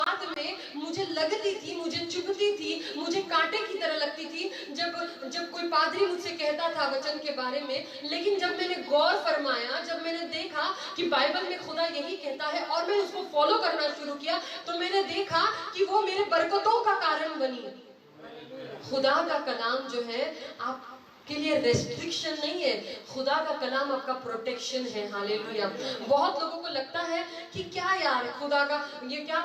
बात में मुझे लगती थी, मुझे चुभती थी, मुझे कांटे की तरह लगती थी जब कोई पादरी मुझसे कहता था वचन के बारे में। लेकिन जब मैंने गौर फरमाया, जब मैंने देखा कि बाइबल में खुदा यही कहता है और मैं उसको फॉलो करना शुरू किया, तो मैंने देखा कि वो मेरे बरकतों का कारण बनी। खुदा का कलाम जो है आपके लिए रेस्ट्रिक्शन नहीं है, खुदा का कलाम आपका प्रोटेक्शन है। हालेलुया। बहुत लोगों को लगता है कि क्या यार खुदा का ये क्या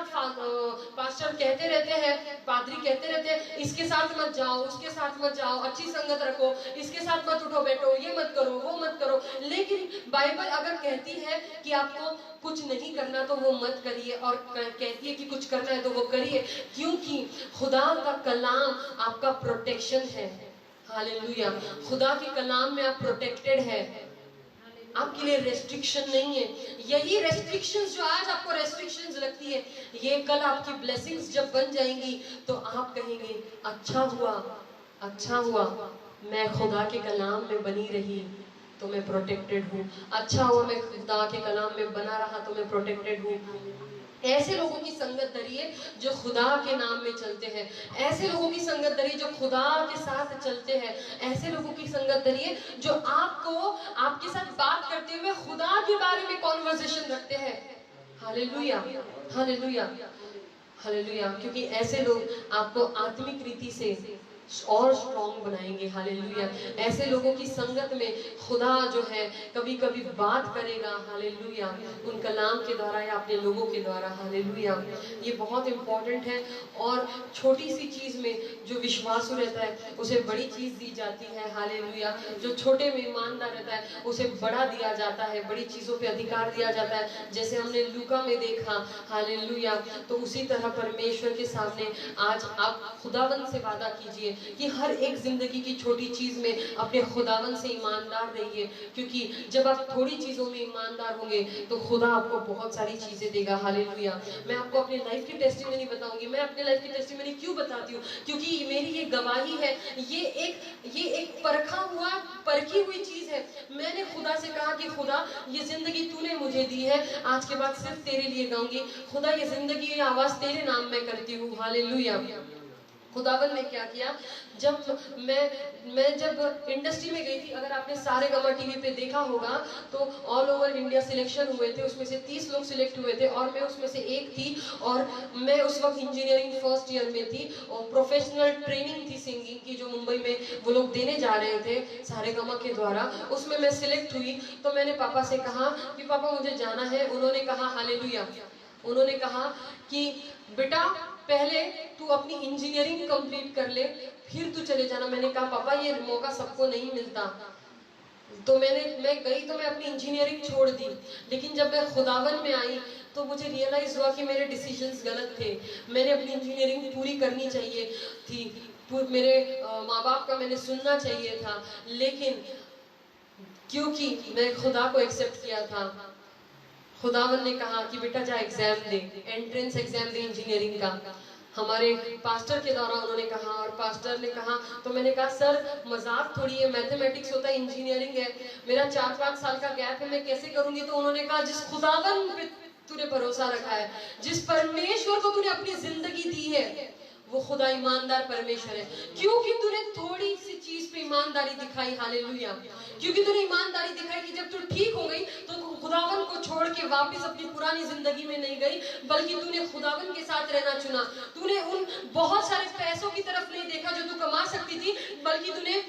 पास्टर कहते रहते हैं, पादरी कहते रहते हैं, इसके साथ मत जाओ, उसके साथ मत जाओ, अच्छी संगत रखो, इसके साथ मत उठो बैठो, ये मत करो, वो मत करो। लेकिन बाइबल अगर कहती है कि आपको कुछ नहीं करना तो वो मत करिए, और कहती है कि कुछ करना है तो वो करिए, क्योंकि खुदा का कलाम आपका प्रोटेक्शन है। हालेलुया। खुदा के कलाम में आप प्रोटेक्टेड है, आपके लिए रेस्ट्रिक्शन नहीं है। यही रेस्ट्रिक्शंस जो आज आपको रेस्ट्रिक्शंस लगती है, ये कल आपकी ब्लेसिंग्स जब बन जाएंगी तो आप कहेंगे अच्छा हुआ, अच्छा हुआ मैं खुदा के कलाम में बनी रही तो मैं प्रोटेक्टेड हूँ, अच्छा हुआ मैं खुदा के कलाम में बना रहा तो मैं प्रोटेक्टेड हूँ। ऐसे लोगों की संगत धरिए जो खुदा के नाम में चलते हैं, ऐसे लोगों की संगत धरिए जो खुदा के साथ चलते हैं, ऐसे लोगों की संगत धरिए जो आपको आपके साथ बात करते हुए खुदा के बारे में कॉन्वर्सेशन रखते हैं। Hallelujah, hallelujah, hallelujah. क्योंकि ऐसे लोग आपको आत्मिक रीति से और स्ट्रॉन्ग बनाएंगे। हालेलुया। ऐसे लोगों की संगत में खुदा जो है कभी कभी बात करेगा। हालेलुया। उन कलाम के द्वारा या अपने लोगों के द्वारा। हालेलुया। ये बहुत इंपॉर्टेंट है। और छोटी सी चीज में जो विश्वासु रहता है उसे बड़ी चीज दी जाती है। हालेलुया। जो छोटे में ईमानदार रहता है उसे बड़ा दिया जाता है, बड़ी चीजों पे अधिकार दिया जाता है, जैसे हमने लूका में देखा। हालेलुया। तो उसी तरह परमेश्वर के सामने आज आप खुदावन से वादा कीजिए कि हर एक जिंदगी की छोटी चीज में अपने खुदावन से ईमानदार रहिए, क्योंकि जब आप थोड़ी चीजों में ईमानदार होंगे तो खुदा आपको बहुत सारी चीजें देगा। हालेलुया। मैं आपको अपनी लाइफ की टेस्टिमनी बताऊंगी। मैं अपनी लाइफ की टेस्टिमनी क्यों बताती हूँ? क्योंकि मेरी ये गवाही है, ये एक परखी हुई चीज है। मैंने खुदा से कहा कि खुदा ये जिंदगी तूने मुझे दी है, आज के बाद सिर्फ तेरे लिए गाऊंगी। खुदा ये जिंदगी, ये आवाज तेरे नाम में करती हूँ। हालेलुया। खुदावन ने क्या किया, जब मैं जब इंडस्ट्री में गई थी, अगर आपने सारे गमा टीवी पे देखा होगा तो ऑल ओवर इंडिया सिलेक्शन हुए थे, उसमें से 30 लोग सिलेक्ट हुए थे और मैं उसमें से एक थी। और मैं उस वक्त इंजीनियरिंग फर्स्ट ईयर में थी और प्रोफेशनल ट्रेनिंग थी सिंगिंग की जो मुंबई में वो लोग देने जा रहे थे सारे गमा के द्वारा, उसमें मैं सिलेक्ट हुई। तो मैंने पापा से कहा कि पापा मुझे जाना है। उन्होंने कहा हालेलुया, उन्होंने कहा कि बेटा पहले तू अपनी इंजीनियरिंग कंप्लीट कर ले फिर तू चले जाना। मैंने कहा पापा ये मौका सबको नहीं मिलता। तो मैं गई तो मैं अपनी इंजीनियरिंग छोड़ दी। लेकिन जब मैं खुदावन में आई तो मुझे रियलाइज हुआ कि मेरे डिसीजंस गलत थे। मैंने अपनी इंजीनियरिंग पूरी करनी चाहिए थी, मेरे माँ बाप का मैंने सुनना चाहिए था। लेकिन क्योंकि मैं खुदा को एक्सेप्ट किया था, खुदावन ने कहा कि बेटा जा एग्जाम दे, एंट्रेंस एग्जाम दे इंजीनियरिंग का। हमारे पास्टर के द्वारा उन्होंने कहा और पास्टर ने कहा, तो मैंने कहा सर मजाक थोड़ी है, मैथमेटिक्स होता है, इंजीनियरिंग है, मेरा 4-5 साल का गैप है, मैं कैसे करूंगी? तो उन्होंने कहा जिस खुदावन पे तूने भरोसा रखा है, जिस परमेश्वर को तूने अपनी जिंदगी दी है, वो खुदा ईमानदार परमेश्वर है। क्योंकि तूने थोड़ी सी चीज पे ईमानदारी दिखाई। हालेलुया। क्योंकि तूने ईमानदारी दिखाई कि जब तू ठीक हो गई तो खुदावन को छोड़ के वापस अपनी पुरानी जिंदगी में नहीं गई, बल्कि तूने खुदावन के साथ रहना चुना। तूने उन बहुत सारे पैसों की तरफ नहीं देखा जो तू कमा सकती थी, बल्कि तूने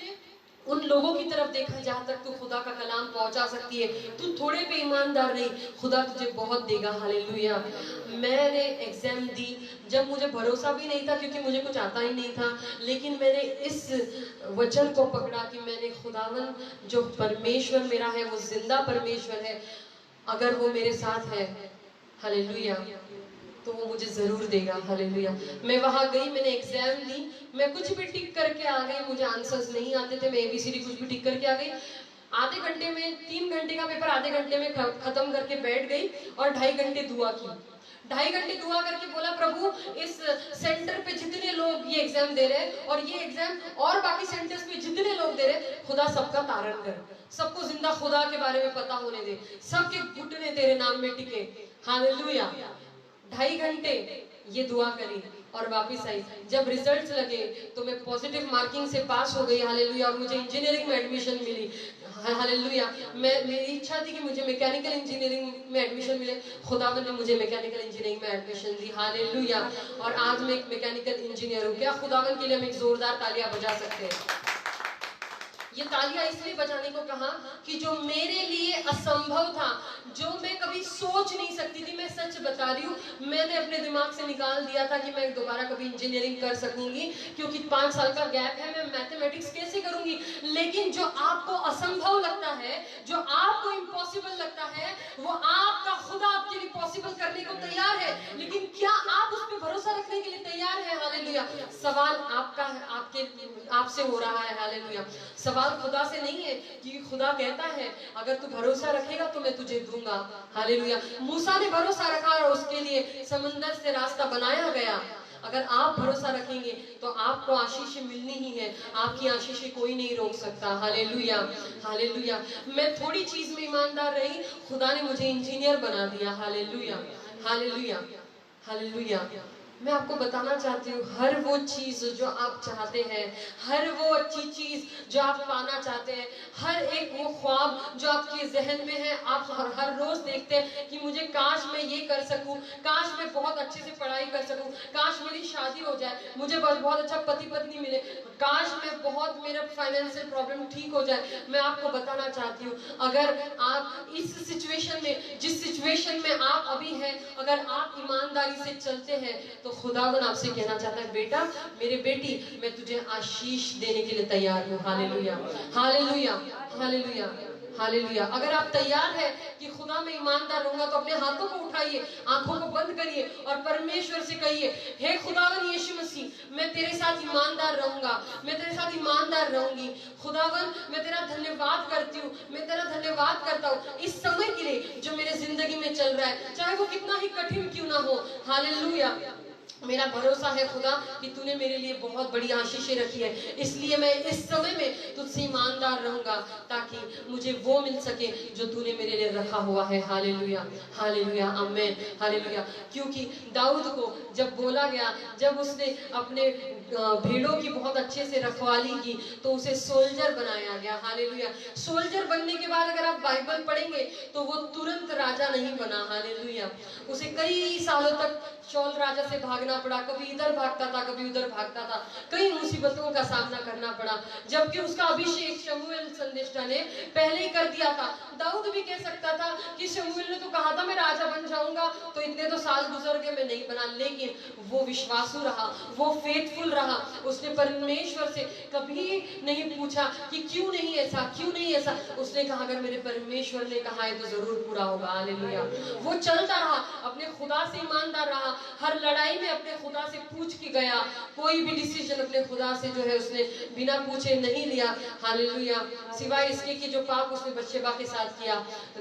उन लोगों की तरफ देखा जहां तक तू खुदा का कलाम पहुंचा सकती है। तू थोड़े पे ईमानदार नहीं, खुदा तुझे बहुत देगा। हालेलुया। मैंने एग्जाम दी जब मुझे भरोसा भी नहीं था, क्योंकि मुझे कुछ आता ही नहीं था, लेकिन मैंने इस वचन को पकड़ा कि मैंने खुदावन जो परमेश्वर मेरा है वो जिंदा परमेश्वर है, अगर वो मेरे साथ है हालेलुया तो वो मुझे जरूर देगा। हालेलुया। मैं वहां गई, मैंने एग्जाम दी, मैं कुछ भी टिक करके आ गई, मुझे आंसर्स नहीं आते थे, मैं एबीसीडी कुछ भी टिक करके आ गई। आधे घंटे में 3 घंटे का पेपर आधे घंटे में खत्म करके बैठ गई और 2.5 घंटे दुआ की। 2.5 घंटे दुआ करके बोला प्रभु इस सेंटर पे जितने लोग ये एग्जाम दे रहे हैं और ये एग्जाम और बाकी सेंटर्स पे जितने लोग दे रहे हैं, खुदा सबका तारण कर, सबको जिंदा खुदा के बारे में पता होने दे, सबके घुटने तेरे नाम में टिके। हालेलुया। 2.5 घंटे ये दुआ करी और वापस आई। जब रिजल्ट्स लगे तो मैं पॉजिटिव मार्किंग से पास हो गई, हालेलुया, और मुझे इंजीनियरिंग में एडमिशन मिली, हालेलुया। मेरी इच्छा थी कि मुझे मैकेनिकल इंजीनियरिंग में एडमिशन मिले, खुदावन ने मुझे मैकेनिकल इंजीनियरिंग में एडमिशन दी, हालेलुया। और आज मैं एक मैकेनिकल इंजीनियर हूँ। क्या खुदावन के लिए हम एक जोरदार तालियां बजा सकते हैं? ये तालियां इसलिए बजाने को कहा कि जो मेरे लिए असंभव था, जो मैं कभी सोच नहीं सकती थी, मैं सच बता रही हूँ, मैंने अपने दिमाग से निकाल दिया था कि मैं दोबारा कभी इंजीनियरिंग कर सकूंगी, क्योंकि 5 साल का गैप है, मैं मैथमेटिक्स कैसे करूंगी। लेकिन जो आपको असंभव लगता है, जो आपको इम्पॉसिबल लगता है, वो आपका खुदा आपके लिए पॉसिबल करने को तैयार है। लेकिन क्या आप उस पर भरोसा रखने के लिए तैयार है? हालेलुया। सवाल आपका है, आपसे हो रहा है, हालेलुया। सवाल खुदा से नहीं है कि खुदा कहता है अगर तू भरोसा रखेगा तो मैं तुझे दूंगा, हालेलुया। मूसा ने भरोसा रखा और उसके लिए समंदर से रास्ता बनाया गया। अगर आप भरोसा रखेंगे तो आपको आशीष मिलनी ही है, आपकी आशीष कोई नहीं रोक सकता, हालेलुया, हालेलुया। मैं थोड़ी चीज में ईमानदार रही, खुदा ने मुझे इंजीनियर बना दिया, हालेलुया, हालेलुया, हालेलुया। मैं आपको बताना चाहती हूँ, हर वो चीज जो आप चाहते हैं, हर वो अच्छी चीज जो आप पाना चाहते हैं, हर एक वो ख्वाब जो आपके जहन में है, आप हर रोज देखते हैं कि मुझे काश मैं ये कर सकूं, काश मैं बहुत अच्छे से पढ़ाई कर सकूं, काश मेरी शादी हो जाए, मुझे बहुत अच्छा पति पत्नी मिले, काश मैं बहुत मेरा फाइनेंशियल प्रॉब्लम ठीक हो जाए। मैं आपको बताना चाहती हूँ, अगर आप इस सिचुएशन में, जिस सिचुएशन में आप अभी हैं, अगर आप ईमानदारी से चलते हैं तो खुदावन आपसे कहना चाहता है, बेटा, मेरे बेटी, मैं तुझे आशीष देने के लिए तैयार हूँ, हालेलुया, हालेलुया, हालेलुया, हालेलुया। अगर आप तैयार हैं कि खुदा में ईमानदार रहूंगा तो अपने हाथों को उठाइए, आंखों को बंद करिए और परमेश्वर से कहिए, हे खुदावन यीशु मसीह, मैं तेरे साथ ईमानदार रहूंगा, मैं तेरे साथ ईमानदार रहूंगी। खुदावन, मैं तेरा धन्यवाद करती हूँ, मैं तेरा धन्यवाद करता हूँ इस समय के लिए जो मेरे जिंदगी में चल रहा है, चाहे वो कितना ही कठिन क्यों ना हो, हालेलुया। मेरा भरोसा है खुदा कि तूने मेरे लिए बहुत बड़ी आशीषें रखी है, इसलिए मैं इस समय में तुझसे ईमानदार रहूंगा ताकि मुझे वो मिल सके जो तूने मेरे लिए रखा हुआ है, हालेलुया, हालेलुया, आमीन, हालेलुया। क्योंकि दाऊद को जब बोला गया, जब उसने अपने भेड़ों की बहुत अच्छे से रखवाली की तो उसे सोल्जर बनाया गया, हालेलुया। सोल्जर बनने के बाद अगर आप बाइबल पढ़ेंगे तो वो तुरंत राजा नहीं बना, हालेलुया। उसे कई सालों तक शौल राजा से भागना पड़ा, कभी इधर भागता था, कभी उधर भागता था, कई मुसीबतों का सामना करना पड़ा, जबकि उसका अभिषेक शमूएल संदेष्टा ने पहले ही कर दिया था। दाऊद भी कह सकता था कि शमूएल ने तो कहा था मैं राजा बन जाऊंगा, तो इतने तो साल गुजर गए, मैं नहीं बना। लेकिन वो विश्वासु रहा, वो फेथफुल रहा, उसने परमेश्वर से कभी नहीं पूछा कि क्यों नहीं ऐसा, क्यों नहीं ऐसा। उसने कहा अगर मेरे परमेश्वर ने कहा है तो जरूर पूरा होगा, हालेलुया। वो चलता रहा, अपने खुदा से ईमानदार रहा, हर लड़ाई में अपने खुदा से पूछ के गया, कोई भी डिसीजन अपने खुदा से जो है उसने बिना पूछे नहीं लिया, हालेलुया। सिवाय इसके कि जो पाप उसने बच्चेबा के साथ किया,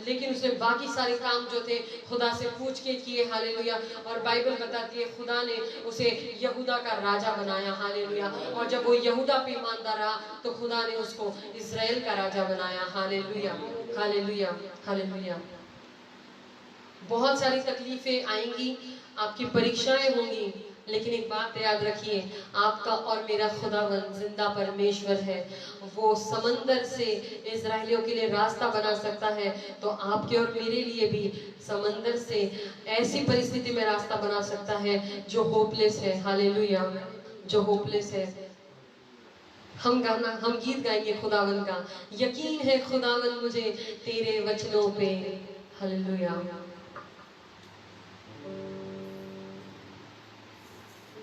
लेकिन उसने बाकी सारे काम जो थे खुदा से पूछ के किए, हालेलुया। और बाइबल बताती है खुदा ने उसे यहूदा का राजा बनाया, हालेलुया। और जब वो यहूदा पे ईमानदार रहा तो खुदा ने उसको इजराइल का राजा बनाया, हालेलुया, हालेलुया, हालेलुया। बहुत सारी तकलीफें आएंगी, आपकी परीक्षाएं होंगी, लेकिन एक बात याद रखिए, आपका और मेरा खुदावन जिंदा परमेश्वर है। वो समंदर से इजराइलियों के लिए रास्ता बना सकता है, तो आपके और मेरे लिए भी समंदर से ऐसी परिस्थिति में रास्ता बना सकता है जो होपलेस है, हालेलुया, जो होपलेस है। हम गीत गाएंगे खुदावन का, यकीन है खुदावन मुझे तेरे वचनों पे, हालेलुया।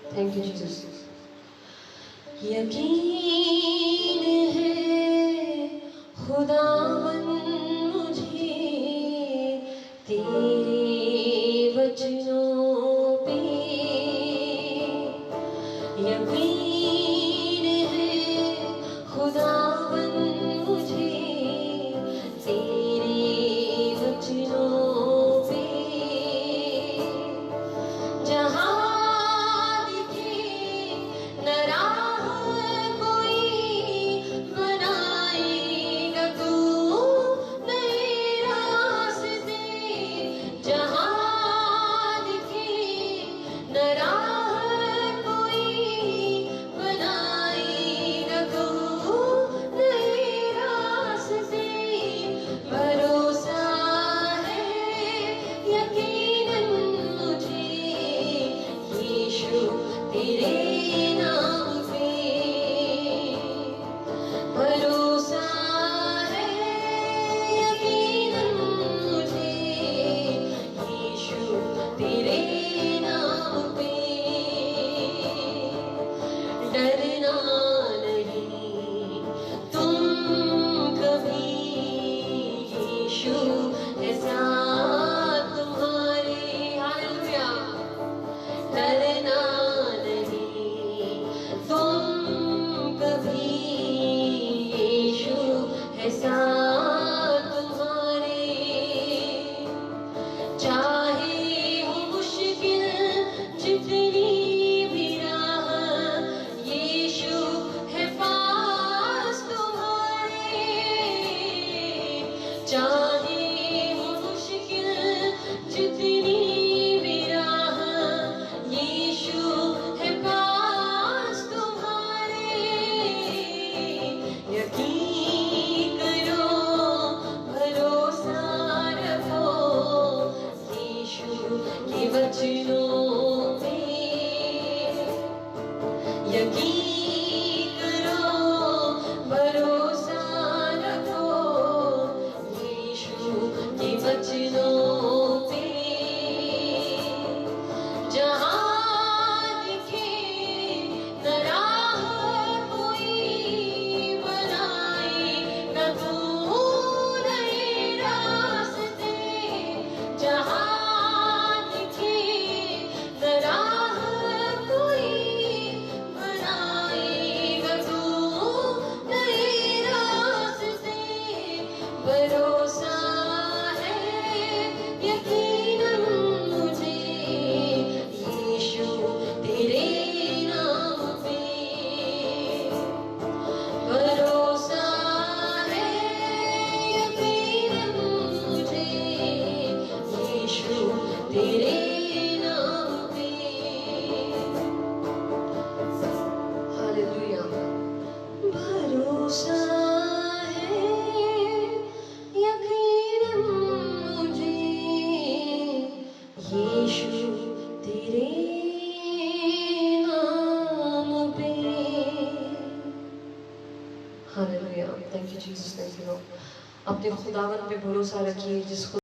Thank you Jesus. यकीन है खुदावन मुझे तेरे वचनों पे, यकीन है खुदावन मुझे तेरे वचनों पे, जहाँ कोई बनाएगा तू वचनों पे यकीन करो, भरोसा रखो यीशु के वचनों पे। जहाँ दिखे न राह कोई बनाए न तू नए रास्ते। जहाँ दिखे न राह कोई बनाए न तू नए रास्ते। भरोसा है यकीनन मुझे यीशु तेरे नाम पे। भरोसा है यकीनन मुझे यीशु तेरे नाम पे। हालेलुया। भरोसा है यकीनन मुझे यीशु तेरे नाम पे। Hallelujah. Thank you Jesus, thank you Lord. अपने खुदावन पे भरोसा रखिए जिसको